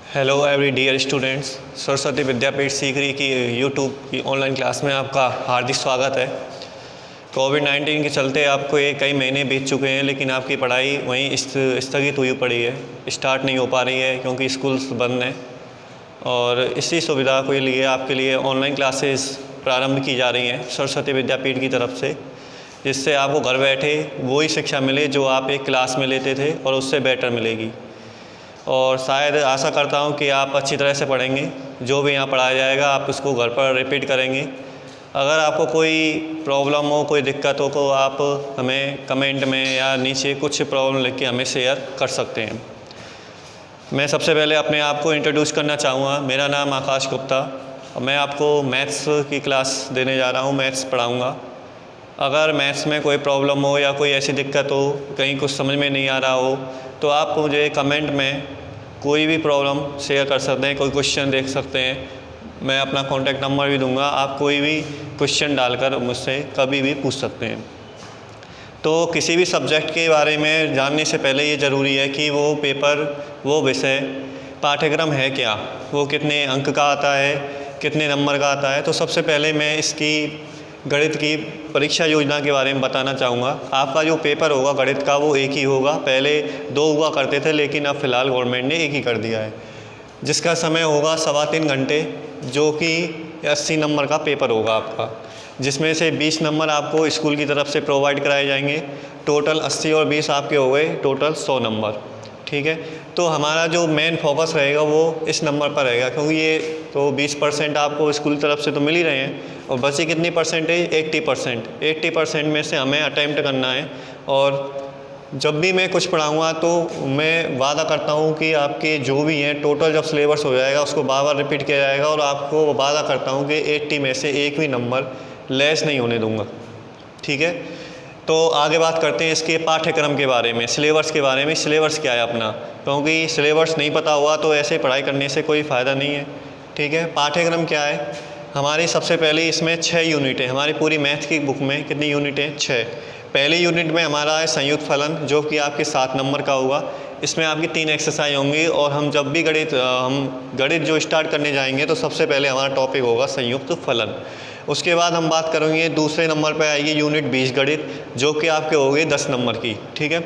Hello every dear students, Saraswati Vidyapeeth Sikri की YouTube की online class में आपका हार्दिक स्वागत है। कोविड-19 के चलते आपको ये कई महीने बीत चुके हैं, लेकिन आपकी पढ़ाई वहीं स्थगित हुई पड़ी है, स्टार्ट नहीं हो पा रही है क्योंकि स्कूल्स बंद हैं। और इसी सुविधा के लिए आपके लिए ऑनलाइन क्लासेस प्रारंभ की जा रही हैं सरस्वती विद्यापीठ की तरफ से, जिससे आपको घर बैठे वही शिक्षा मिले जो आप एक क्लास में लेते थे और उससे बेटर मिलेगी। और शायद आशा करता हूँ कि आप अच्छी तरह से पढ़ेंगे, जो भी यहाँ पढ़ाया जाएगा आप उसको घर पर रिपीट करेंगे। अगर आपको कोई प्रॉब्लम हो, कोई दिक्कत हो, तो आप हमें कमेंट में या नीचे कुछ प्रॉब्लम लिख के हमें शेयर कर सकते हैं। मैं सबसे पहले अपने आप को इंट्रोड्यूस करना चाहूँगा। मेरा नाम आकाश गुप्ता और मैं आपको मैथ्स की क्लास देने जा रहा हूँ, मैथ्स पढ़ाऊँगा। अगर मैथ्स में कोई प्रॉब्लम हो या कोई ऐसी दिक्कत हो, कहीं कुछ समझ में नहीं आ रहा हो, तो आप मुझे कमेंट में कोई भी प्रॉब्लम शेयर कर सकते हैं, कोई क्वेश्चन देख सकते हैं। मैं अपना कॉन्टैक्ट नंबर भी दूंगा, आप कोई भी क्वेश्चन डालकर मुझसे कभी भी पूछ सकते हैं। तो किसी भी सब्जेक्ट के बारे में जानने से पहले ये ज़रूरी है कि वो पेपर, वो विषय, पाठ्यक्रम है क्या, वो कितने अंक का आता है, कितने नंबर का आता है। तो सबसे पहले मैं इसकी गणित की परीक्षा योजना के बारे में बताना चाहूँगा। आपका जो पेपर होगा गणित का वो एक ही होगा। पहले 2 हुआ करते थे, लेकिन अब फ़िलहाल गवर्नमेंट ने एक ही कर दिया है, जिसका समय होगा 3.25 घंटे, जो कि 80 नंबर का पेपर होगा आपका, जिसमें से 20 नंबर आपको स्कूल की तरफ से प्रोवाइड कराए जाएंगे। टोटल 80 और 20 आपके हो गए टोटल 100 नंबर। ठीक है, तो हमारा जो मेन फोकस रहेगा वो इस नंबर पर रहेगा, क्योंकि ये तो 20% आपको स्कूल की तरफ से तो मिल ही रहे हैं, और बची कितनी परसेंटेज, 80%। 80% में से हमें अटेम्प्ट करना है। और जब भी मैं कुछ पढ़ाऊँगा तो मैं वादा करता हूँ कि आपके जो भी हैं टोटल जब सिलेबस हो जाएगा उसको बार-बार रिपीट किया जाएगा, और आपको वादा करता हूँ कि 80 में से एक भी नंबर लेस नहीं होने दूँगा। ठीक है, तो आगे बात करते हैं इसके पाठ्यक्रम के बारे में, सिलेबस के बारे में। सिलेबस क्या है अपना, क्योंकि सिलेबस नहीं पता हुआ तो ऐसे पढ़ाई करने से कोई फ़ायदा नहीं है। ठीक है, पाठ्यक्रम क्या है हमारी, सबसे पहले इसमें 6 यूनिट है। हमारी पूरी मैथ की बुक में कितनी यूनिट है, 6। पहली यूनिट में हमारा है संयुक्त फलन, जो कि आपके 7 नंबर का होगा। इसमें आपकी 3 एक्सरसाइज होंगी, और हम जब भी गणित जो स्टार्ट करने जाएंगे तो सबसे पहले हमारा टॉपिक होगा संयुक्त फलन। उसके बाद हम बात करेंगे दूसरे नंबर पर आएगी यूनिट बीजगणित, जो कि आपके हो गए 10 नंबर की। ठीक है,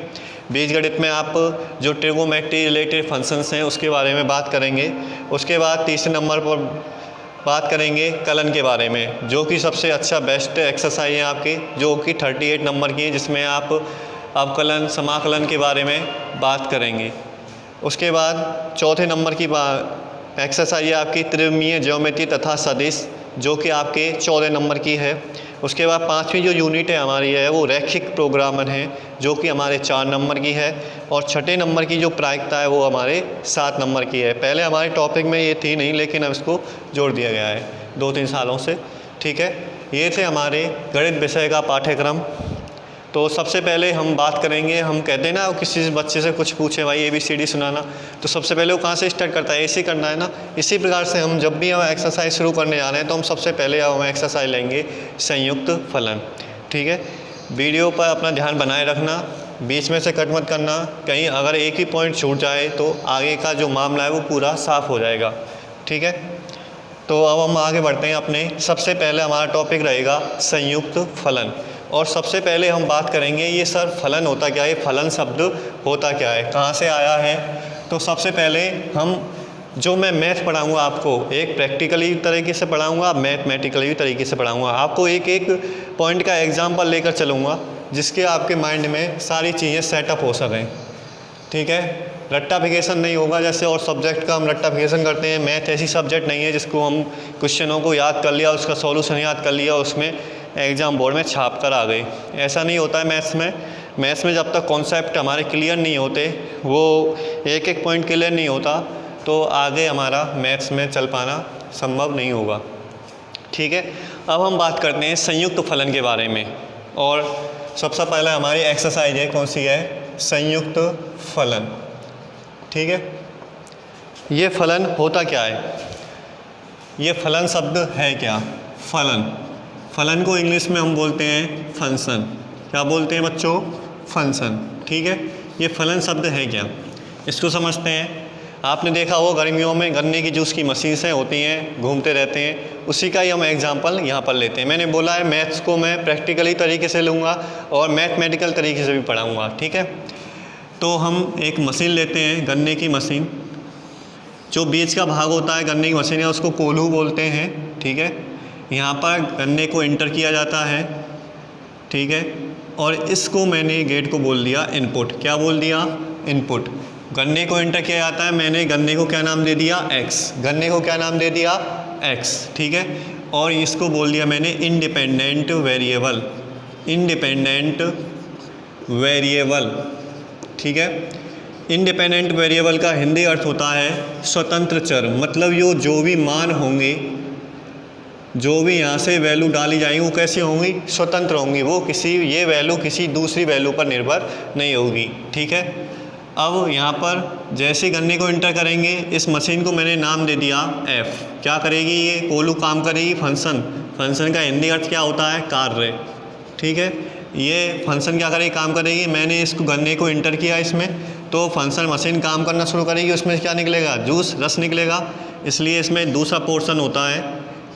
बीजगणित में आप जो ट्रिगोनोमेट्री रिलेटेड फंक्शंस हैं उसके बारे में बात करेंगे। उसके बाद तीसरे नंबर पर बात करेंगे कलन के बारे में, जो कि सबसे अच्छा बेस्ट एक्सरसाइज है आपकी, जो कि 38 नंबर की है, जिसमें आप अवकलन समाकलन के बारे में बात करेंगे। उसके बाद चौथे नंबर की एक्सरसाइज है आपकी त्रिविमीय ज्योमेट्री तथा सदिश, जो कि आपके 14 नंबर की है। उसके बाद 5वीं जो यूनिट है हमारी है वो रैखिक प्रोग्रामर है, जो कि हमारे 4 नंबर की है। और छठे नंबर की जो प्रायिकता है वो हमारे 7 नंबर की है। पहले हमारे टॉपिक में ये थी नहीं, लेकिन अब इसको जोड़ दिया गया है 2-3 सालों से। ठीक है, ये थे हमारे गणित विषय का पाठ्यक्रम। तो सबसे पहले हम बात करेंगे, हम कहते हैं ना किसी बच्चे से कुछ पूछे भाई ABCD सुनाना, तो सबसे पहले वो कहाँ से स्टार्ट करता है, ऐसे करना है ना। इसी प्रकार से हम जब भी हम एक्सरसाइज शुरू करने जा रहे हैं तो हम सबसे पहले हम एक्सरसाइज लेंगे संयुक्त फलन। ठीक है, वीडियो पर अपना ध्यान बनाए रखना, बीच में से कट मत करना, कहीं अगर एक ही पॉइंट छूट जाए तो आगे का जो मामला है वो पूरा साफ हो जाएगा। ठीक है, तो अब हम आगे बढ़ते हैं अपने। सबसे पहले हमारा टॉपिक रहेगा संयुक्त फलन, और सबसे पहले हम बात करेंगे ये सर फलन होता क्या है, फलन शब्द होता क्या है, कहाँ से आया है। तो सबसे पहले हम जो मैं मैथ पढ़ाऊँगा आपको, एक प्रैक्टिकली तरीके से पढ़ाऊँगा, मैथमेटिकली तरीके से पढ़ाऊँगा। आपको एक एक पॉइंट का एग्जाम्पल लेकर चलूँगा, जिसके आपके माइंड में सारी चीज़ें सेटअप हो सकें। ठीक है, रट्टाफिकेशन नहीं होगा, जैसे और सब्जेक्ट का हम रट्टाफिकेशन करते हैं। मैथ ऐसी सब्जेक्ट नहीं है जिसको हम क्वेश्चनों को याद कर लिया, उसका सॉल्यूशन याद कर लिया, उसमें एग्ज़ाम बोर्ड में छाप कर आ गए। ऐसा नहीं होता है मैथ्स में। मैथ्स में जब तक कॉन्सेप्ट हमारे क्लियर नहीं होते, वो एक एक पॉइंट क्लियर नहीं होता, तो आगे हमारा मैथ्स में चल पाना संभव नहीं होगा। ठीक है, अब हम बात करते हैं संयुक्त फलन के बारे में। और सबसे पहले हमारी एक्सरसाइज है, कौन सी है, संयुक्त फलन। ठीक है, ये फलन होता क्या है, ये फलन शब्द है क्या, फलन, फलन को इंग्लिश में हम बोलते हैं फंक्शन। क्या बोलते हैं बच्चों, फंक्शन। ठीक है, ये फलन शब्द है क्या, इसको समझते हैं। आपने देखा होगा गर्मियों में गन्ने की जूस की मशीन्स होती हैं, घूमते रहते हैं, उसी का ही हम एग्जांपल यहाँ पर लेते हैं। मैंने बोला है मैथ्स को मैं प्रैक्टिकली तरीके से लूँगा और मैथमेटिकल तरीके से भी पढ़ाऊँगा, ठीक है। तो हम एक मशीन लेते हैं, गन्ने की मशीन, जो बीच का भाग होता है गन्ने की मशीन है उसको कोल्हू बोलते हैं, ठीक है। यहाँ पर गन्ने को इंटर किया जाता है, ठीक है, और इसको मैंने गेट को बोल दिया इनपुट। क्या बोल दिया? इनपुट। गन्ने को इंटर किया जाता है, मैंने गन्ने को क्या नाम दे दिया? एक्स। गन्ने को क्या नाम दे दिया? एक्स, ठीक है। और इसको बोल दिया मैंने इंडिपेंडेंट वेरिएबल, इंडिपेंडेंट वेरिएबल, ठीक है। इंडिपेंडेंट वेरिएबल का हिंदी अर्थ होता है स्वतंत्र चर। मतलब जो भी मान होंगे, जो भी यहाँ से वैल्यू डाली जाएंगी वो कैसी होंगी? स्वतंत्र होंगी। वो ये वैल्यू किसी दूसरी वैल्यू पर निर्भर नहीं होगी, ठीक है। अब यहाँ पर जैसे गन्ने को इंटर करेंगे, इस मशीन को मैंने नाम दे दिया एफ। क्या करेगी ये? कोल्हू काम करेगी, फंक्शन। फंक्शन का हिंदी अर्थ क्या होता है? कार्य, ठीक है। ये फंक्शन क्या करेगी? काम करेगी। मैंने इसको गन्ने को इंटर किया इसमें, तो फंक्शन मशीन काम करना शुरू करेगी। उसमें क्या निकलेगा? जूस, रस निकलेगा। इसलिए इसमें दूसरा पोर्शन होता है,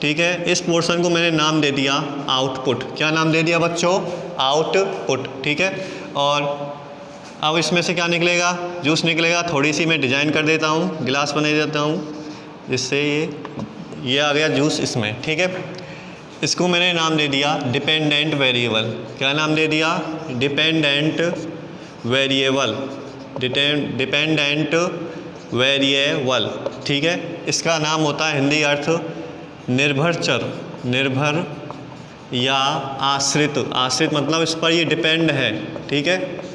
ठीक है। इस पोर्शन को मैंने नाम दे दिया आउटपुट। क्या नाम दे दिया बच्चों? आउटपुट, ठीक है। और अब इसमें से क्या निकलेगा? जूस निकलेगा। थोड़ी सी मैं डिज़ाइन कर देता हूँ, गिलास बना देता हूँ, जिससे ये आ गया जूस इसमें, ठीक है। इसको मैंने नाम दे दिया डिपेंडेंट वेरिएबल। क्या नाम दे दिया? डिपेंडेंट वेरिएबल, डिपेंडेंट वेरिएबल, ठीक है। इसका नाम होता है हिंदी अर्थ निर्भर चर, निर्भर या आश्रित। आश्रित मतलब इस पर ये डिपेंड है, ठीक है।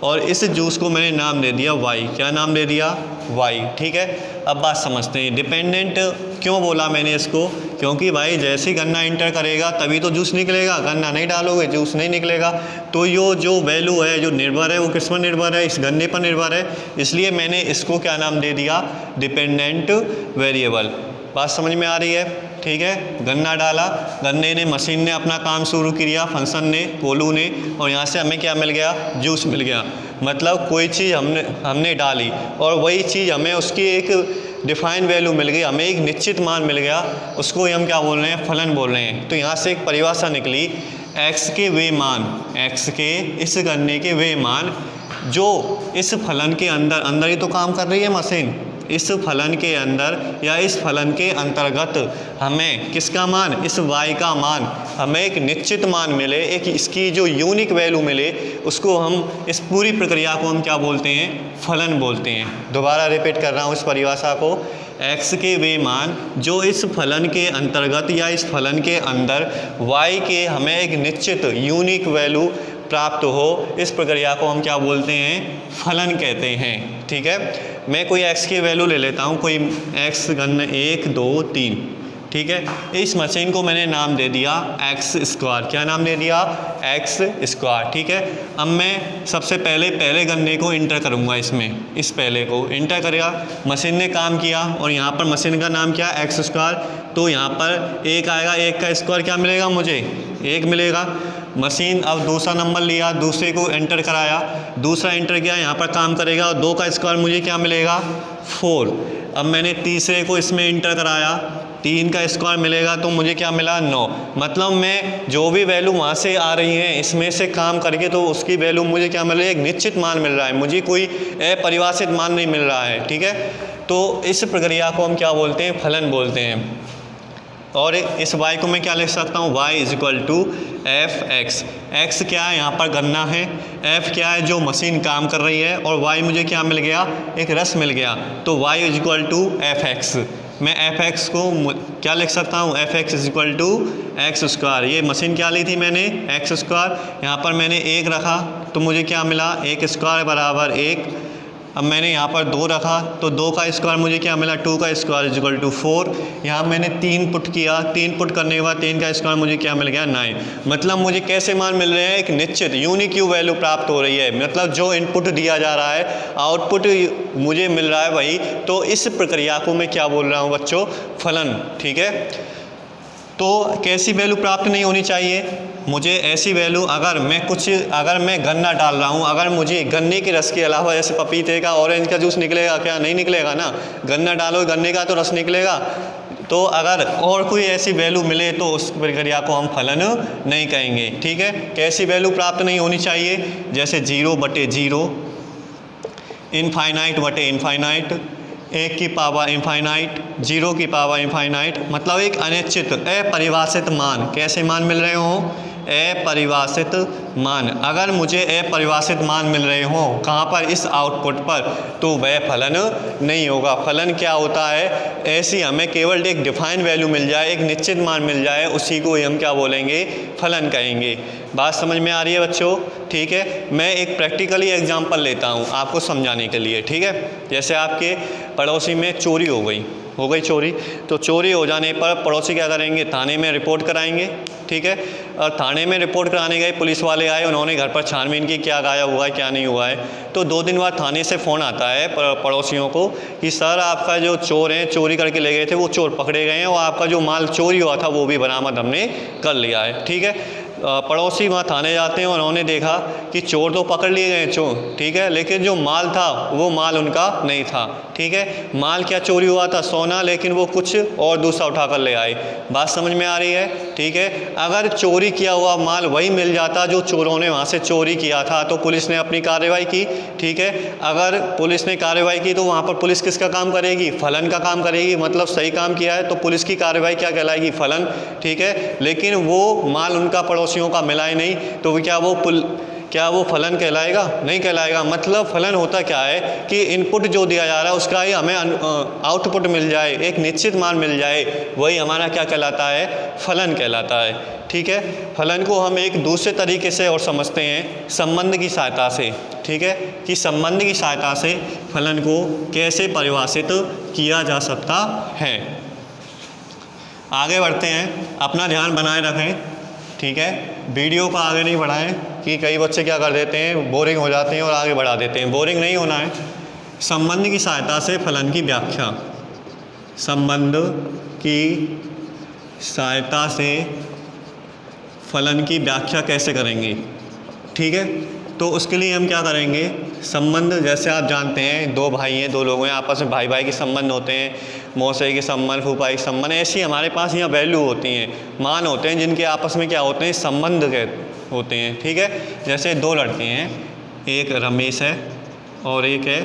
और इस जूस को मैंने नाम दे दिया वाई। क्या नाम दे दिया? वाई, ठीक है। अब बात समझते हैं, डिपेंडेंट क्यों बोला मैंने इसको? क्योंकि भाई जैसे ही गन्ना इंटर करेगा तभी तो जूस निकलेगा। गन्ना नहीं डालोगे जूस नहीं निकलेगा। तो ये जो वैल्यू है, जो निर्भर है, वो किस पर निर्भर है? इस गन्ने पर निर्भर है। इसलिए मैंने इसको क्या नाम दे दिया? Dependent variable. बात समझ में आ रही है? ठीक है। गन्ना डाला, गन्ने ने, मशीन ने अपना काम शुरू किया, फंक्शन ने, कोल्हू ने, और यहाँ से हमें क्या मिल गया? जूस मिल गया। मतलब कोई चीज़ हमने डाली और वही चीज़ हमें उसकी एक डिफाइन वैल्यू मिल गई, हमें एक निश्चित मान मिल गया, उसको हम क्या बोल रहे हैं? फलन बोल रहे हैं। तो यहाँ से एक परिभाषा निकली, एक्स के वे मान, एक्स के इस गन्ने के वे मान जो इस फलन के अंदर ही तो काम कर रही है मशीन, इस फलन के अंदर या इस फलन के अंतर्गत हमें किसका मान? इस y का मान, हमें एक निश्चित मान मिले, एक इसकी जो यूनिक वैल्यू मिले, उसको हम, इस पूरी प्रक्रिया को हम क्या बोलते हैं? फलन बोलते हैं। दोबारा रिपीट कर रहा हूँ इस परिभाषा को, x के वे मान जो इस फलन के अंतर्गत या इस फलन के अंदर y के हमें एक निश्चित यूनिक वैल्यू प्राप्त हो, इस प्रक्रिया को हम क्या बोलते हैं? फलन कहते हैं, ठीक है। मैं कोई x की वैल्यू ले लेता हूँ, कोई x गन्ना 1 2 3, ठीक है। इस मशीन को मैंने नाम दे दिया एक्स स्क्वायर। क्या नाम दे दिया? एक्स स्क्वायर, ठीक है। अब मैं सबसे पहले गन्ने को इंटर करूँगा इसमें, इस पहले को इंटर करेगा, मशीन ने काम किया और यहाँ पर मशीन का नाम क्या? X square. तो यहाँ पर 1 आएगा, 1 का स्क्वायर क्या मिलेगा मुझे? 1 मिलेगा। मशीन अब दूसरा नंबर लिया, दूसरे को एंटर कराया, दूसरा एंटर किया, यहाँ पर काम करेगा और 2 का स्क्वायर मुझे क्या मिलेगा? 4। अब मैंने तीसरे को इसमें एंटर कराया, 3 का स्क्वायर मिलेगा, तो मुझे क्या मिला? 9। मतलब मैं जो भी वैल्यू वहाँ से आ रही है इसमें से काम करके तो उसकी वैल्यू मुझे क्या मिल रही है? एक निश्चित मान मिल रहा है, मुझे कोई अपरिभाषित मान नहीं मिल रहा है, ठीक है। तो इस प्रक्रिया को हम क्या बोलते हैं? फलन बोलते हैं। और इस y को मैं क्या लिख सकता हूँ? y is equal to f x. X क्या है? यहाँ पर गन्ना है। f क्या है? जो मशीन काम कर रही है। और y मुझे क्या मिल गया? एक रस मिल गया। तो y is equal to f x. मैं एफ एक्स को क्या लिख सकता हूँ? F x is equal to x square. ये मशीन क्या ली थी मैंने? X square. यहाँ पर मैंने 1 रखा तो मुझे क्या मिला? 1 स्क्वायर बराबर 1। अब मैंने यहाँ पर 2 रखा तो 2 का स्क्वायर मुझे क्या मिला? 2 का स्क्वायर इज इक्वल टू 4। यहाँ मैंने 3 पुट किया, 3 पुट करने के बाद 3 का स्क्वायर मुझे क्या मिल गया? 9। मतलब मुझे कैसे मान मिल रहे हैं? एक निश्चित यूनिक वैल्यू प्राप्त हो रही है। मतलब जो इनपुट दिया जा रहा है, आउटपुट मुझे मिल रहा है वही। तो इस प्रक्रिया को मैं क्या बोल रहा हूँ बच्चों? फलन, ठीक है। तो कैसी वैल्यू प्राप्त नहीं होनी चाहिए? मुझे ऐसी वैल्यू अगर मैं गन्ना डाल रहा हूँ, अगर मुझे गन्ने के रस के अलावा जैसे पपीते का, ऑरेंज का जूस निकलेगा क्या? नहीं निकलेगा ना। गन्ना डालो गन्ने का तो रस निकलेगा। तो अगर और कोई ऐसी वैल्यू मिले तो उस प्रक्रिया को हम फलन नहीं कहेंगे। ठीक है, कैसी वैल्यू प्राप्त नहीं होनी चाहिए? जैसे 0/0, इनफाइनाइट बटे इनफाइनाइट, 1 की पावर इनफाइनाइट, 0 की पावर इनफाइनाइट, मतलब एक अनिश्चित अपरिभाषित मान। कैसे मान मिल रहे हों? अपरिभाषित मान। अगर मुझे अपरिभाषित मान मिल रहे हों कहाँ पर? इस आउटपुट पर, तो वह फलन नहीं होगा। फलन क्या होता है? ऐसी हमें केवल एक डिफाइन वैल्यू मिल जाए, एक निश्चित मान मिल जाए, उसी को ही हम क्या बोलेंगे? फलन कहेंगे। बात समझ में आ रही है बच्चों? ठीक है, मैं एक प्रैक्टिकली एग्जांपल लेता हूँ आपको समझाने के लिए। ठीक है, जैसे आपके पड़ोसी में चोरी हो गई चोरी, तो चोरी हो जाने पर पड़ोसी क्या करेंगे? थाने में रिपोर्ट कराएंगे। ठीक है, और थाने में रिपोर्ट कराने गए, पुलिस वाले आए, उन्होंने घर पर छानबीन की, क्या गायब हुआ है क्या नहीं हुआ है। तो 2 दिन बाद थाने से फ़ोन आता है पड़ोसियों को कि सर आपका जो चोर हैं, चोरी करके ले गए थे, वो चोर पकड़े गए हैं और आपका जो माल चोरी हुआ था वो भी बरामद हमने कर लिया है। ठीक है, पड़ोसी वहाँ थाने जाते हैं और उन्होंने देखा कि चोर तो पकड़ लिए गए चोर, ठीक है, लेकिन जो माल था वो माल उनका नहीं था। ठीक है, माल क्या चोरी हुआ था? सोना, लेकिन वो कुछ और दूसरा उठा कर ले आए। बात समझ में आ रही है? ठीक है, अगर चोरी किया हुआ माल वही मिल जाता जो चोरों ने वहाँ से चोरी किया था तो पुलिस ने अपनी कार्रवाई की। ठीक है, अगर पुलिस ने कार्रवाई की तो वहाँ पर पुलिस किसका काम करेगी? फलन का काम करेगी। मतलब सही काम किया है तो पुलिस की कार्रवाई क्या कहलाएगी? फलन। ठीक है, लेकिन वो माल उनका पड़ोसियों का मिला ही नहीं, तो क्या वो फलन कहलाएगा? नहीं कहलाएगा। मतलब फलन होता क्या है कि इनपुट जो दिया जा रहा है उसका ही हमें आउटपुट मिल जाए, एक निश्चित मान मिल जाए, वही हमारा क्या कहलाता है? फलन कहलाता है। ठीक है, फलन को हम एक दूसरे तरीके से और समझते हैं, संबंध की सहायता से। ठीक है, कि संबंध की सहायता से फलन को कैसे परिभाषित किया जा सकता है। आगे बढ़ते हैं, अपना ध्यान बनाए रखें। ठीक है, वीडियो को आगे नहीं बढ़ाएं कि कई बच्चे क्या कर देते हैं, बोरिंग हो जाते हैं और आगे बढ़ा देते हैं। बोरिंग नहीं होना है। संबंध की सहायता से फलन की व्याख्या, संबंध की सहायता से फलन की व्याख्या कैसे करेंगे? ठीक है, तो उसके लिए हम क्या करेंगे? संबंध, जैसे आप जानते हैं 2 भाई हैं, 2 लोग हैं, आपस में भाई भाई के संबंध होते हैं, मौसे के संबंध, फूफा के संबंध, ऐसी हमारे पास यहाँ वैल्यू होती हैं, मान होते हैं जिनके आपस में क्या होते हैं? संबंध होते हैं। ठीक है, जैसे 2 लड़के हैं, एक रमेश है और एक है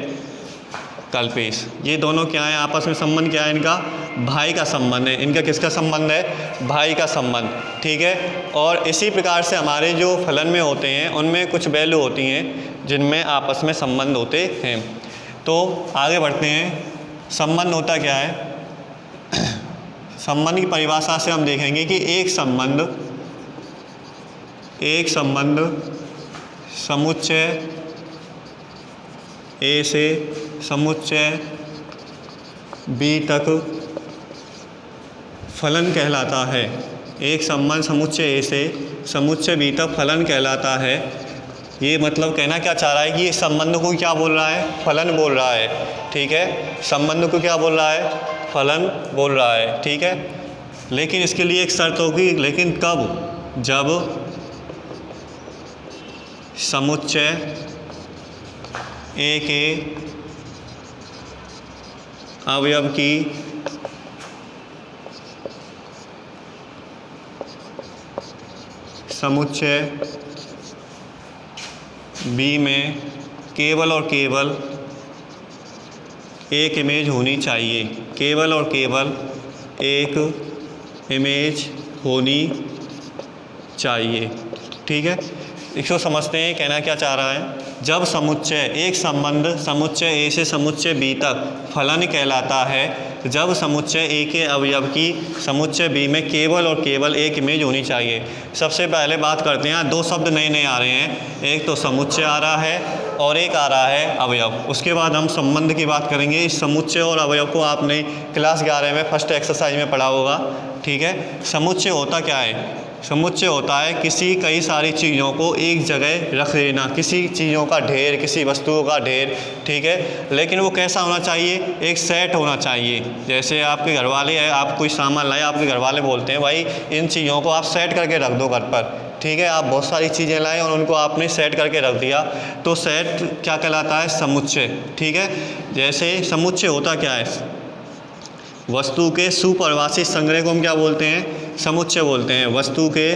कल्पेश। ये दोनों क्या है आपस में? संबंध क्या है इनका? भाई का संबंध है। इनका किसका संबंध है? भाई का संबंध। ठीक है, और इसी प्रकार से हमारे जो फलन में होते हैं उनमें कुछ वैल्यू होती हैं जिनमें आपस में संबंध होते हैं। तो आगे बढ़ते हैं, संबंध होता क्या है? संबंध की परिभाषा से हम देखेंगे कि एक संबंध समुच्चय ए से समुच्चय बी तक फलन कहलाता है। एक संबंध समुच्चय ए से समुच्चय बी तक फलन कहलाता है। ये मतलब कहना क्या चाह रहा है कि इस संबंध को क्या बोल रहा है? फलन बोल रहा है। ठीक है, संबंध को क्या बोल रहा है? फलन बोल रहा है। ठीक है, लेकिन इसके लिए एक शर्त होगी, लेकिन कब? जब समुच्चय ए के अवयव की समुच्चय बी में केवल और केवल एक इमेज होनी चाहिए। केवल और केवल एक इमेज होनी चाहिए। ठीक है, इसको समझते हैं कहना क्या चाह रहा है। जब समुच्चय, एक संबंध समुच्चय ए से समुच्चय बी तक फलन कहलाता है, जब समुच्चय ए के अवयव की समुच्चय बी में केवल और केवल एक इमेज होनी चाहिए। सबसे पहले बात करते हैं, 2 शब्द नए नए आ रहे हैं, एक तो समुच्चय आ रहा है और एक आ रहा है अवयव। उसके बाद हम संबंध की बात करेंगे। इस समुच्चय और अवयव को आपने क्लास 11 में फर्स्ट एक्सरसाइज में पढ़ा होगा। ठीक है, समुच्चय होता क्या है? समुच्चय होता है किसी कई सारी चीज़ों को एक जगह रख देना, किसी चीज़ों का ढेर, किसी वस्तुओं का ढेर, ठीक है। लेकिन वो कैसा होना चाहिए, एक सेट होना चाहिए। जैसे आपके घर वाले हैं, आप कोई सामान लाए, आपके घर वाले बोलते हैं भाई इन चीज़ों को आप सेट करके रख दो घर पर, ठीक है। आप बहुत सारी चीज़ें लाए और उनको आपने सेट करके रख दिया, तो सेट क्या कहलाता है, समुच्चय, ठीक है। जैसे समुच्चय होता क्या है, वस्तु के सुपरिभाषित संग्रह को हम क्या बोलते हैं, समुच्चय बोलते हैं। वस्तु के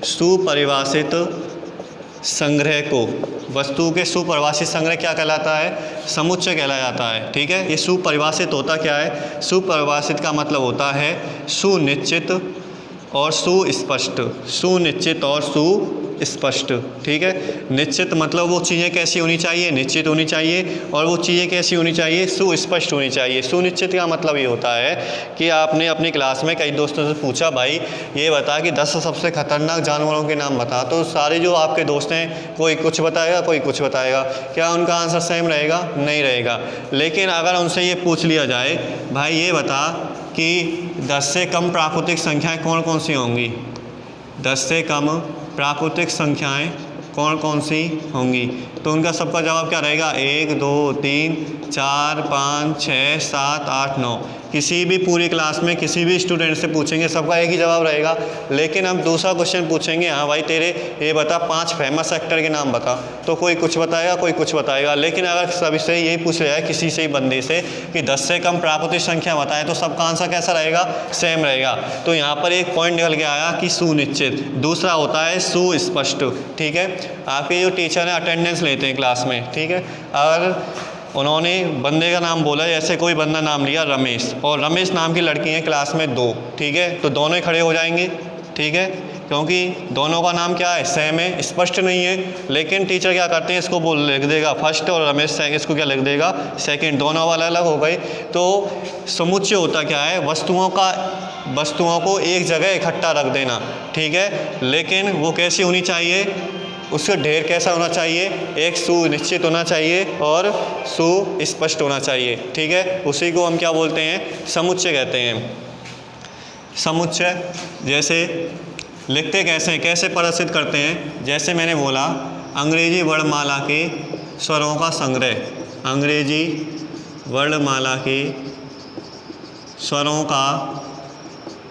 सुपरिभाषित संग्रह को, वस्तु के सुपरिभाषित संग्रह क्या कहलाता है, समुच्चय कहलाया जाता है, ठीक है। ये सुपरिभाषित होता क्या है, सुपरिभाषित का मतलब होता है सुनिश्चित और सुस्पष्ट, सुनिश्चित और सुस्पष्ट, ठीक है। निश्चित मतलब वो चीज़ें कैसी होनी चाहिए, निश्चित होनी चाहिए, और वो चीज़ें कैसी होनी चाहिए, सुस्पष्ट होनी चाहिए। सुनिश्चित का मतलब ये होता है कि आपने अपनी क्लास में कई दोस्तों से पूछा भाई ये बता कि 10 सबसे खतरनाक जानवरों के नाम बता, तो सारे जो आपके दोस्त हैं कोई कुछ बताएगा, कोई कुछ बताएगा, क्या उनका आंसर सेम रहेगा, नहीं रहेगा। लेकिन अगर उनसे ये पूछ लिया जाए भाई ये बता कि 10 से कम प्राकृतिक संख्याएं कौन कौन सी होंगी, 10 से कम प्राकृतिक संख्याएं कौन कौन सी होंगी, तो उनका सबका जवाब क्या रहेगा, 1 2 3 4 5 6 7 8 9। किसी भी पूरी क्लास में किसी भी स्टूडेंट से पूछेंगे सबका एक ही जवाब रहेगा। लेकिन हम दूसरा क्वेश्चन पूछेंगे, हाँ भाई तेरे ये बता 5 फेमस एक्टर के नाम बता, तो कोई कुछ बताएगा, कोई कुछ बताएगा। लेकिन अगर सभी से यही पूछ लिया है किसी से ही बंदे से कि 10 से कम प्राकृतिक संख्या बताएं, तो सबका आंसर कैसा रहेगा, सेम रहेगा। तो यहाँ पर एक पॉइंट निकल के आया कि सुनिश्चित। दूसरा होता है सुस्पष्ट, ठीक है। आपके जो टीचर हैं अटेंडेंस लेते हैं क्लास में, ठीक है। अगर उन्होंने बंदे का नाम बोला, जैसे कोई बंदा नाम लिया रमेश, और रमेश नाम की लड़की है क्लास में 2, ठीक है, तो दोनों ही खड़े हो जाएंगे, ठीक है, क्योंकि दोनों का नाम क्या है, सेम है, स्पष्ट नहीं है। लेकिन टीचर क्या करते हैं, इसको बोल लिख देगा फर्स्ट और रमेश इसको क्या लिख देगा, सेकंड, दोनों वाला अलग हो गए। तो समुच्चय होता क्या है, वस्तुओं को एक जगह इकट्ठा रख देना, ठीक है। लेकिन वो कैसी होनी चाहिए, उसका ढेर कैसा होना चाहिए, एक सुनिश्चित होना चाहिए और सुस्पष्ट होना चाहिए, ठीक है। उसी को हम क्या बोलते हैं, समुच्चय कहते हैं। समुच्चय जैसे लिखते कैसे, कैसे प्रदर्शित करते हैं, जैसे मैंने बोला अंग्रेजी वर्णमाला के स्वरों का संग्रह, अंग्रेजी वर्णमाला के स्वरों का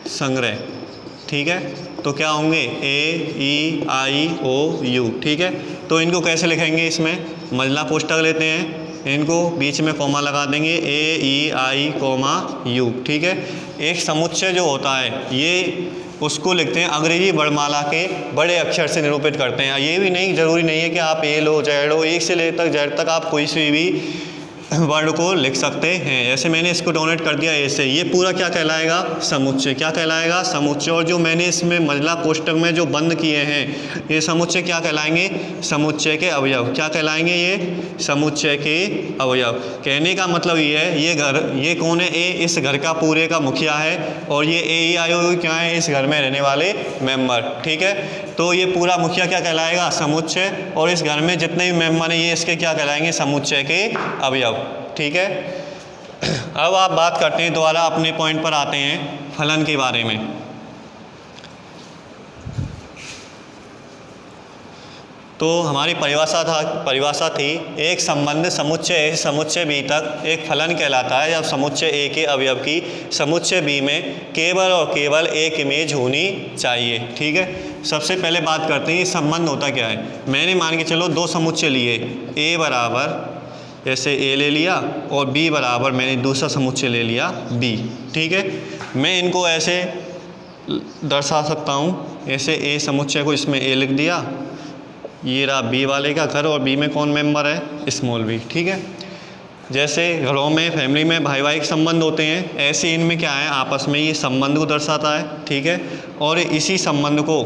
संग्रह, ठीक है। तो क्या होंगे, ए ई आई ओ यू, ठीक है। तो इनको कैसे लिखेंगे, इसमें मंझला कोष्ठक लेते हैं, इनको बीच में कॉमा लगा देंगे, ए ई आई कॉमा यू, ठीक है। एक समुच्चय जो होता है ये उसको लिखते हैं अंग्रेजी वर्णमाला के बड़े अक्षर से निरूपित करते हैं। ये भी नहीं, ज़रूरी नहीं है कि आप ए लो जेड हो, एक से ले तक जेड तक आप कोई सी भी वर्ड को लिख सकते हैं। जैसे मैंने इसको डोनेट कर दिया ऐसे, ये पूरा क्या कहलाएगा, समुच्चय, क्या कहलाएगा, समुच्चय। और जो मैंने इसमें मंझला कोष्ठक में जो बंद किए हैं ये समुच्चय क्या कहलाएंगे, समुच्चय के अवयव, क्या कहलाएंगे, ये समुच्चय के अवयव। कहने का मतलब ये है, ये घर, ये कौन है, ए इस घर का पूरे का मुखिया है, और ये ए ई आई ओ क्या है, इस घर में रहने वाले मेंबर, ठीक है। तो ये पूरा मुखिया क्या कहलाएगा, समुच्चय, और इस घर में जितने भी मेंबर हैं ये इसके क्या कहलाएंगे, समुच्चय के अवयव, ठीक है। अब आप बात करते हैं, दोबारा अपने पॉइंट पर आते हैं, फलन के बारे में। तो हमारी परिभाषा थी एक संबंध समुच्चय ए से समुच्चय बी तक एक फलन कहलाता है जब समुच्चय ए के अवयव की समुच्चय बी में केवल और केवल एक इमेज होनी चाहिए, ठीक है। सबसे पहले बात करते हैं संबंध होता क्या है। मैंने मान के चलो दो समुच्चय लिए, ए बराबर ऐसे ए ले लिया और बी बराबर मैंने दूसरा समुच्चय ले लिया बी, ठीक है। मैं इनको ऐसे दर्शा सकता हूँ, ऐसे ए समुच्चय को इसमें ए लिख दिया, ये रहा बी वाले का घर, और बी में कौन मेंबर है, स्मॉल बी, ठीक है। जैसे घरों में फैमिली में भाई भाई संबंध होते हैं, ऐसे इनमें क्या है, आपस में ये संबंध को दर्शाता है, ठीक है। और इसी संबंध को,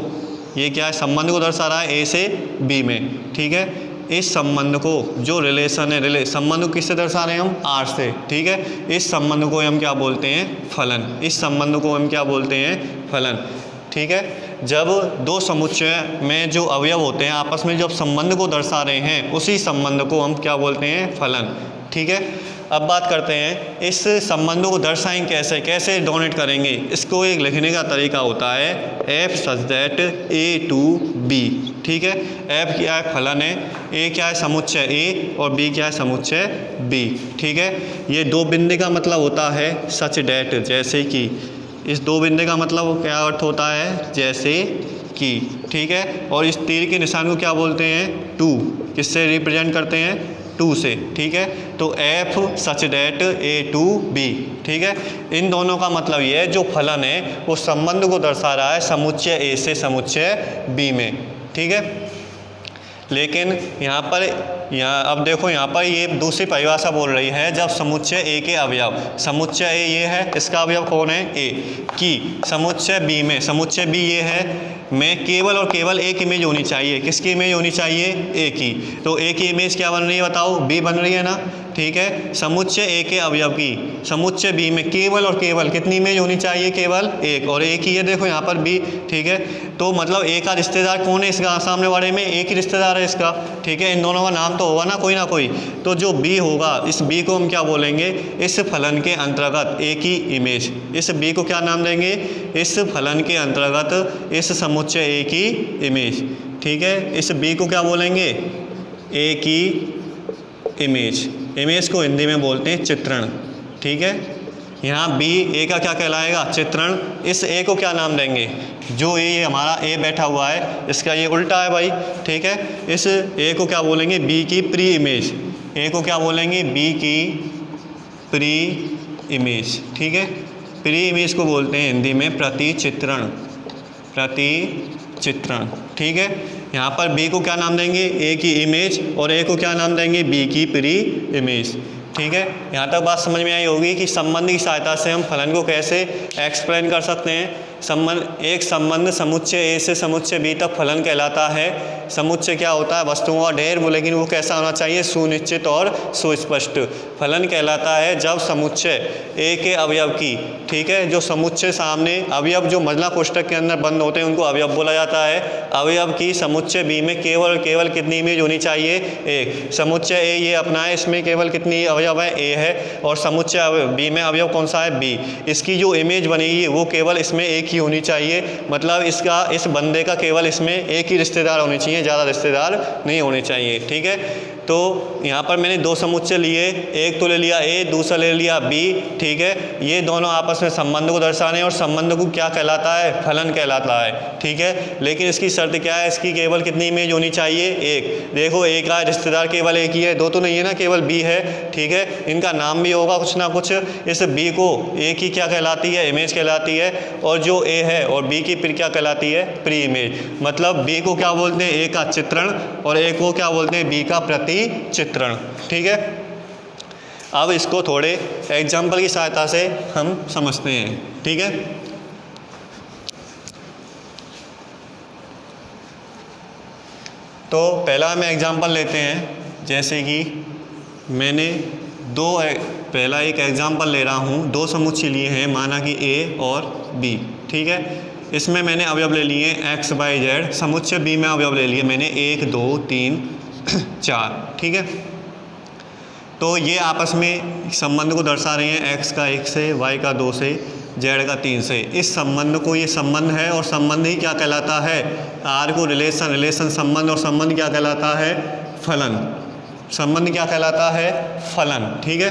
ये क्या है, संबंध को दर्शा रहा है ए से बी में, ठीक है। इस संबंध को जो रिलेशन है, संबंध को किससे दर्शा रहे हैं हम, आर से, ठीक है। इस संबंध को हम क्या बोलते हैं, फलन। इस संबंध को हम क्या बोलते हैं, फलन, ठीक है। जब दो समुच्चय में जो अवयव होते हैं आपस में जब संबंध को दर्शा रहे हैं, उसी संबंध को हम क्या बोलते हैं, फलन, ठीक है। अब बात करते हैं इस संबंधों को दर्शाएंगे कैसे, कैसे डोनेट करेंगे। इसको एक लिखने का तरीका होता है f such that a to b. ठीक है, एफ क्या है, फलन है, ए क्या है, समुच्चय ए, और बी क्या है, समुच्चय बी। ठीक है, ये दो बिंदु का मतलब होता है सच डैट, जैसे कि। इस दो बिंदु का मतलब क्या अर्थ होता है, जैसे कि। ठीक है, और इस तीर के निशान को क्या बोलते हैं, टू। किससे रिप्रेजेंट करते हैं, टू से। ठीक है, तो f such that a to b. ठीक है, इन दोनों का मतलब ये है जो फलन है वो संबंध को दर्शा रहा है समुच्चय ए से समुच्चय बी में। ठीक है, लेकिन यहाँ अब देखो, यहाँ पर ये दूसरी परिभाषा बोल रही है जब समुच्चय ए के अवयव, समुच्चय ए ये है, इसका अवयव कौन है, ए, की समुच्चय बी में, समुच्चय बी ये है, में केवल और केवल एक इमेज होनी चाहिए। किसकी इमेज होनी चाहिए, ए की। तो ए की इमेज क्या बन रही है बताओ, बी बन रही है ना। ठीक है, समुच्चय ए के अवयव की समुच्चय बी में केवल और केवल कितनी इमेज होनी चाहिए, केवल एक, और एक ही है, देखो यहाँ पर बी। ठीक है, तो मतलब ए का रिश्तेदार कौन है इसका सामने वाले में, एक ही रिश्तेदार है इसका। ठीक है, इन दोनों का नाम तो होगा ना कोई ना कोई, तो जो बी होगा इस बी को हम क्या बोलेंगे, इस फलन के अंतर्गत ए की इमेज। इस बी को क्या नाम देंगे, इस फलन के अंतर्गत इस समुच्चय ए की इमेज। ठीक है, इस बी को क्या बोलेंगे, ए की इमेज। इमेज को हिंदी में बोलते हैं चित्रण। ठीक है, यहाँ बी ए का क्या कहलाएगा, चित्रण। इस ए को क्या नाम देंगे, जो ये हमारा ए बैठा हुआ है इसका ये उल्टा है भाई। ठीक है, इस ए को क्या बोलेंगे, बी की प्री इमेज। ए को क्या बोलेंगे, बी की प्री इमेज। ठीक है, प्री इमेज को बोलते हैं हिंदी में प्रतिचित्रण, प्रतिचित्रण। ठीक है, यहाँ पर बी को क्या नाम देंगे, ए की इमेज, और ए को क्या नाम देंगे, बी की प्री इमेज। ठीक है, यहाँ तक बात समझ में आई होगी कि संबंध की सहायता से हम फलन को कैसे एक्सप्लेन कर सकते हैं। एक संबंध समुच्चय ए से समुच्चय बी तक फलन कहलाता है। समुच्चय क्या होता है, वस्तुओं का ढेर, लेकिन वो कैसा होना चाहिए, सुनिश्चित और सुस्पष्ट। फलन कहलाता है जब समुच्चय ए के अवयव की, ठीक है, जो समुच्चय सामने अवयव जो मजला कोष्ठक के अंदर बंद होते हैं उनको अवयव बोला जाता है। अवयव की समुच्चय बी में केवल और केवल कितनी इमेज होनी चाहिए, एक। समुच्चय ए ये अपना है, इसमें केवल कितनी अवयव है, ए है, और समुच्चय बी में अवयव कौन सा है, बी। इसकी जो इमेज बनेगी वो केवल इसमें एक ही होनी चाहिए, मतलब इस बंदे का केवल इसमें एक ही रिश्तेदार होने चाहिए, ज़्यादा रिश्तेदार नहीं होने चाहिए। ठीक है, तो यहाँ पर मैंने दो समुच्चय लिए, एक तो ले लिया ए, दूसरा ले लिया बी। ठीक है, ये दोनों आपस में संबंध को दर्शाने, और संबंध को क्या कहलाता है, फलन कहलाता है। ठीक है, लेकिन इसकी शर्त क्या है, इसकी केवल कितनी इमेज होनी चाहिए, एक। देखो ए का रिश्तेदार केवल एक ही है, दो तो नहीं है ना, केवल बी है। ठीक है, इनका नाम भी होगा कुछ ना कुछ। इस बी को ए की क्या कहलाती है, इमेज कहलाती है, और जो ए है और बी की फिर क्या कहलाती है, प्री इमेज। मतलब बी को क्या बोलते हैं, ए का चित्रण, और ए को क्या बोलते हैं, बी का प्रति चित्रण। ठीक है, अब इसको थोड़े एग्जाम्पल की सहायता से हम समझते हैं। ठीक है, तो पहला हम एग्जाम्पल लेते हैं, जैसे कि मैंने पहला एक एग्जाम्पल ले रहा हूँ, दो समुच्चय लिए हैं, माना कि ए और बी। ठीक है, इसमें मैंने अवयव ले लिए एक्स वाई जेड, समुच्चय बी में अवयव ले लिए मैंने 1 2 3 4। ठीक है, तो ये आपस में संबंध को दर्शा रहे हैं, एक्स का 1 से, वाई का 2 से, जेड का 3 से। इस संबंध को, ये संबंध है, और संबंध ही क्या कहलाता है, आर को रिलेशन संबंध, और संबंध क्या कहलाता है, फलन। संबंध क्या कहलाता है, फलन। ठीक है,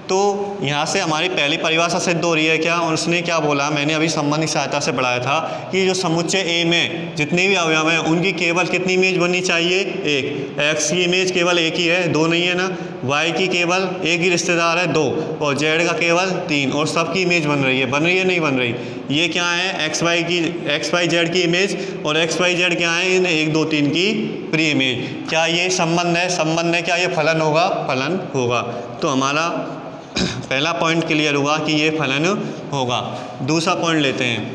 तो यहाँ से हमारी पहली परिभाषा सिद्ध हो रही है क्या, और उसने क्या बोला, मैंने अभी संबंध की सहायता से पढ़ाया था कि जो समुच्चय ए में जितने भी अवयव हैं उनकी केवल कितनी इमेज बननी चाहिए, एक। एक्स की इमेज केवल एक ही है, दो नहीं है ना। वाई की केवल एक ही रिश्तेदार है, 2, और जेड का केवल 3, और सबकी इमेज बन रही है नहीं बन रही। ये क्या है, एक्स वाई जेड की इमेज, और एक्स वाई जेड क्या है, इन 1 2 3 की प्री इमेज। क्या ये संबंध है, संबंध है, क्या ये फलन होगा, फलन होगा। तो हमारा पहला पॉइंट क्लियर हुआ कि ये फलन होगा। दूसरा पॉइंट लेते हैं,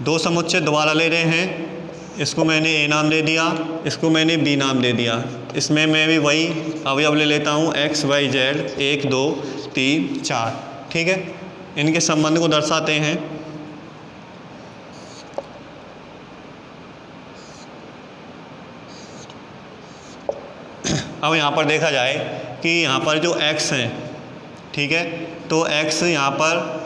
दो समुच्चय दोबारा ले रहे हैं, इसको मैंने ए नाम दे दिया, इसको मैंने बी नाम दे दिया। इसमें मैं भी वही अवयव ले लेता हूँ, एक्स वाई जेड 1 2 3 4। ठीक है, इनके संबंध को दर्शाते हैं। अब यहाँ पर देखा जाए कि यहाँ पर जो x हैं, ठीक है, तो x यहाँ पर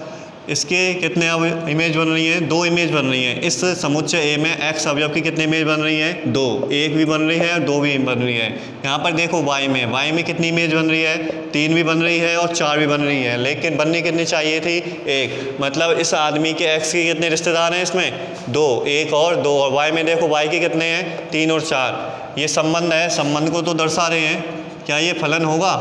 इसके कितने अब इमेज बन रही हैं, 2 इमेज बन रही हैं। इस समुच्चय ए में x अवयव की कितनी इमेज बन रही है, 2, एक भी बन रही है और 2 भी बन रही है। यहाँ पर देखो y में कितनी इमेज बन रही है, 3 भी बन रही है और 4 भी बन रही है, लेकिन बननी कितनी चाहिए थी, 1। मतलब इस आदमी के x के कितने रिश्तेदार हैं इसमें, 2, 1 और 2, और y में देखो y के कितने हैं, 3 और 4। ये संबंध है, संबंध को तो दर्शा रहे हैं। क्या ये फलन होगा,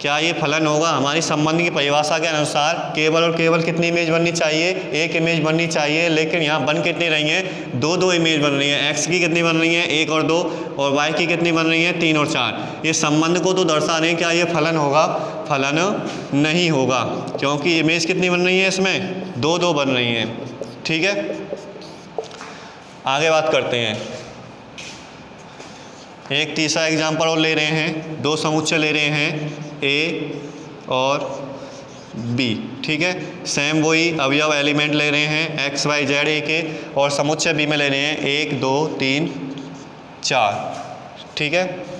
क्या ये फलन होगा? हमारी संबंध की परिभाषा के अनुसार केवल और केवल कितनी इमेज बननी चाहिए, 1 इमेज बननी चाहिए, लेकिन यहाँ बन कितनी रही हैं, 2 इमेज बन रही हैं। x की कितनी बन रही हैं, 1 और 2, और y की कितनी बन रही हैं, 3 और 4। ये संबंध को तो दर्शा रहे हैं। क्या ये फलन होगा? फलन नहीं होगा, क्योंकि इमेज कितनी बन रही है इसमें, 2 बन रही हैं। ठीक है, आगे बात करते हैं। एक तीसरा एग्जाम्पल और ले रहे हैं, 2 समुच्चय ले रहे हैं A और B, ठीक है। सेम वही अवयव एलिमेंट ले रहे हैं x y z A के, और समुच्चय B में ले रहे हैं 1 2 3 4, ठीक है।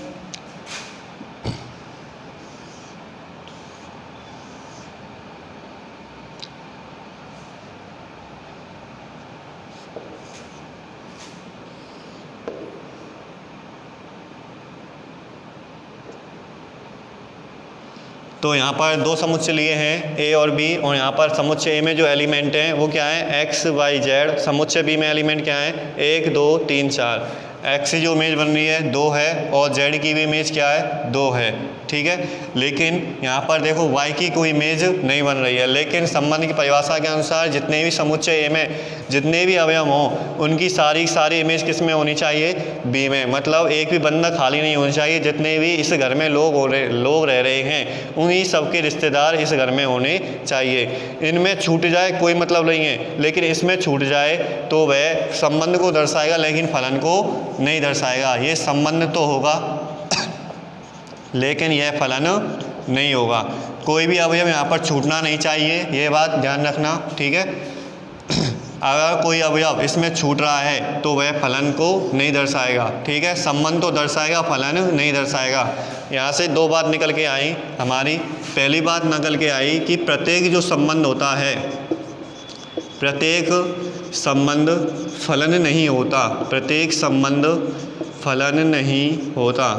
तो यहाँ पर 2 समुच्चय लिए हैं A और B, और यहाँ पर समुच्चय A में जो एलिमेंट हैं वो क्या है, x y z। समुच्चय B में एलिमेंट क्या है, 1 2 3 4। x की जो इमेज बन रही है 2 है, और z की भी इमेज क्या है, 2 है, ठीक है। लेकिन यहाँ पर देखो y की कोई इमेज नहीं बन रही है, लेकिन संबंध की परिभाषा के अनुसार जितने भी समुच्चय A में जितने भी अवयव हों उनकी सारी इमेज किस में होनी चाहिए, B में। मतलब एक भी बंदा खाली नहीं होना चाहिए। जितने भी इस घर में लोग रह रहे हैं उन्हीं सबके रिश्तेदार इस घर में होने चाहिए। इनमें छूट जाए कोई मतलब नहीं है, लेकिन इसमें छूट जाए तो वह संबंध को दर्शाएगा लेकिन फलन को नहीं दर्शाएगा। ये संबंध तो होगा लेकिन यह फलन नहीं होगा। कोई भी अवयव यहाँ पर छूटना नहीं चाहिए, ये बात ध्यान रखना, ठीक है। अगर कोई अवयव इसमें छूट रहा है तो वह फलन को नहीं दर्शाएगा, ठीक है। संबंध तो दर्शाएगा, फलन नहीं दर्शाएगा। यहाँ से 2 बात निकल के आई हमारी। पहली बात निकल के आई कि प्रत्येक जो संबंध होता है, प्रत्येक संबंध फलन नहीं होता, प्रत्येक संबंध फलन नहीं होता।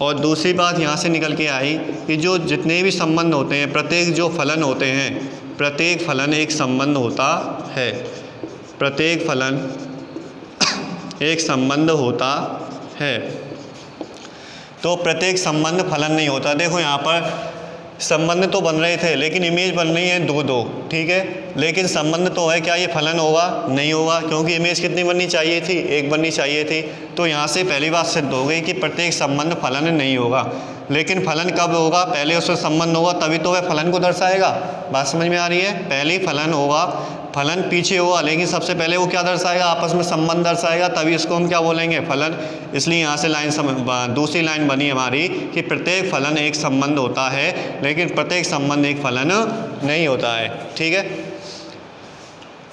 और दूसरी बात यहाँ से निकल के आई कि जो जितने भी संबंध होते हैं, प्रत्येक जो फलन होते हैं, प्रत्येक फलन एक संबंध होता है, प्रत्येक फलन एक संबंध होता है। तो प्रत्येक संबंध फलन नहीं होता। देखो यहाँ पर संबंध तो बन रहे थे लेकिन इमेज बन रही है 2, ठीक है, लेकिन संबंध तो है। क्या ये फलन होगा? नहीं होगा, क्योंकि इमेज कितनी बननी चाहिए थी, 1 बननी चाहिए थी। तो यहाँ से पहली बात सिद्ध हो गई कि प्रत्येक संबंध फलन नहीं होगा। लेकिन फलन कब होगा? पहले उसमें संबंध होगा तभी तो वह फलन को दर्शाएगा। बात समझ में आ रही है? पहले फलन होगा, फलन पीछे होगा, लेकिन सबसे पहले वो क्या दर्शाएगा? आपस में संबंध दर्शाएगा, तभी इसको हम क्या बोलेंगे? फलन। इसलिए यहाँ से दूसरी लाइन बनी हमारी कि प्रत्येक फलन एक संबंध होता है लेकिन प्रत्येक संबंध एक फलन नहीं होता है, ठीक है।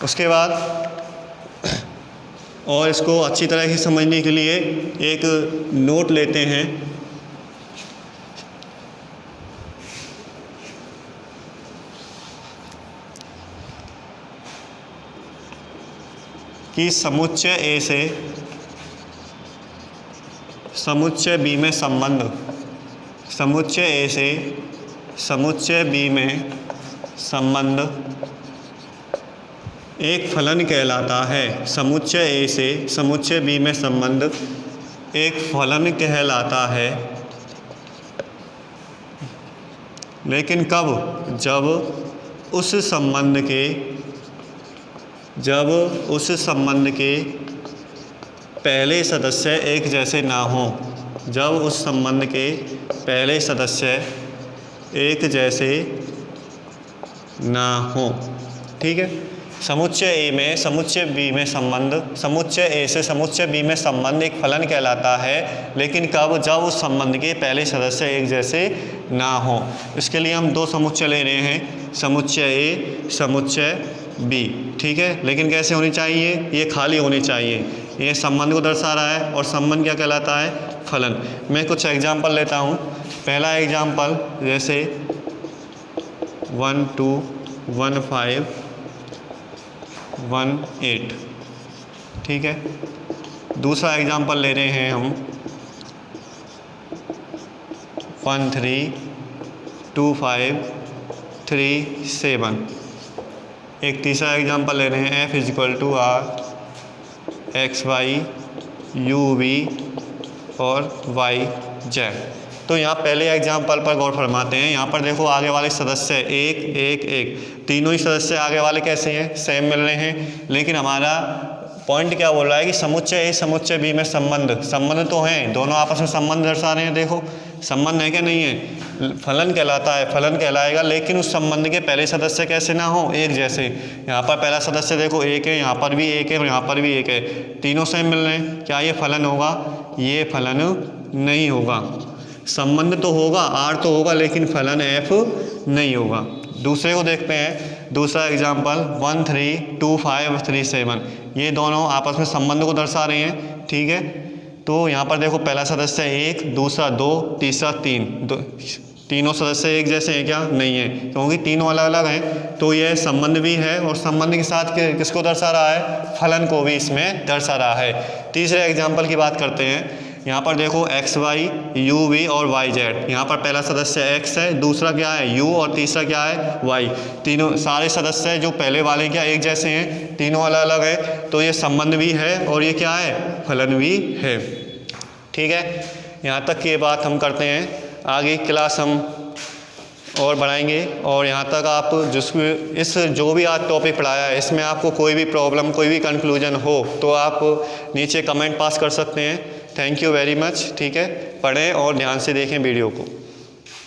उसके बाद और इसको अच्छी तरह से समझने के लिए एक नोट लेते हैं। कि समुच्चय A से समुच्चय B में संबंध, समुच्चय A से समुच्चय B में संबंध एक फलन कहलाता है। समुच्चय A से समुच्चय B में संबंध एक फलन कहलाता है, लेकिन कब? जब उस संबंध के पहले सदस्य एक जैसे ना हों। जब उस संबंध के पहले सदस्य एक जैसे ना हों, ठीक है। समुच्चय A में समुच्चय B में संबंध, समुच्चय A से समुच्चय B में संबंध एक फलन कहलाता है, लेकिन कब? जब उस संबंध के पहले सदस्य एक जैसे ना हों। इसके लिए हम 2 समुच्चय ले रहे हैं, समुच्चय A, समुच्चय B, ठीक है। लेकिन कैसे होनी चाहिए? ये खाली होनी चाहिए। ये संबंध को दर्शा रहा है और संबंध क्या कहलाता है? फलन। मैं कुछ एग्जाम्पल लेता हूँ। पहला एग्जाम्पल जैसे 1 2 1 5 1 8, ठीक है। दूसरा एग्जाम्पल ले रहे हैं हम 1 3 2 5 3 7। एक तीसरा एग्जाम्पल ले रहे हैं f = r x y u v और y z। तो यहाँ पहले एग्जाम्पल पर गौर फरमाते हैं। यहाँ पर देखो आगे वाले सदस्य 1 1 1, तीनों ही सदस्य आगे वाले कैसे हैं, सेम मिल रहे हैं। लेकिन हमारा पॉइंट क्या बोल रहा है कि समुच्चय ए समुच्चय बी में संबंध तो हैं, दोनों आपस में संबंध दर्शा रहे हैं। देखो संबंध है क्या, नहीं है, फलन कहलाता है, फलन कहलाएगा। लेकिन उस संबंध के पहले सदस्य कैसे ना हो, एक जैसे। यहाँ पर पहला सदस्य देखो 1 है, यहाँ पर भी 1 है और यहाँ पर भी 1 है, तीनों सेम मिल रहे हैं। क्या ये फलन होगा, ये फलन नहीं होगा। संबंध तो होगा, आर तो होगा, लेकिन फलन एफ नहीं होगा। दूसरे को देखते हैं, दूसरा एग्जाम्पल 1 3 2 5 3 7। ये दोनों आपस में संबंध को दर्शा रहे हैं, ठीक है। तो यहाँ पर देखो पहला सदस्य 1, दूसरा 2, तीसरा 3, तीनों सदस्य एक जैसे हैं क्या, नहीं है, क्योंकि तीनों अलग अलग हैं। तो यह संबंध भी है और संबंध के साथ किसको दर्शा रहा है, फलन को भी इसमें दर्शा रहा है। तीसरे एग्जाम्पल की बात करते हैं। यहाँ पर देखो x y u v और y z। यहाँ पर पहला सदस्य x है, दूसरा क्या है u और तीसरा क्या है y। तीनों सारे सदस्य जो पहले वाले क्या एक जैसे हैं, तीनों अलग अलग है। तो ये संबंध भी है और ये क्या है, फलन भी है, ठीक है। यहाँ तक की बात हम करते हैं, आगे क्लास हम और बढ़ाएंगे। और यहाँ तक आप इस जो भी आज टॉपिक पढ़ाया है इसमें आपको कोई भी प्रॉब्लम, कोई भी कंक्लूजन हो तो आप नीचे कमेंट पास कर सकते हैं। थैंक यू वेरी मच, ठीक है। पढ़ें और ध्यान से देखें वीडियो को।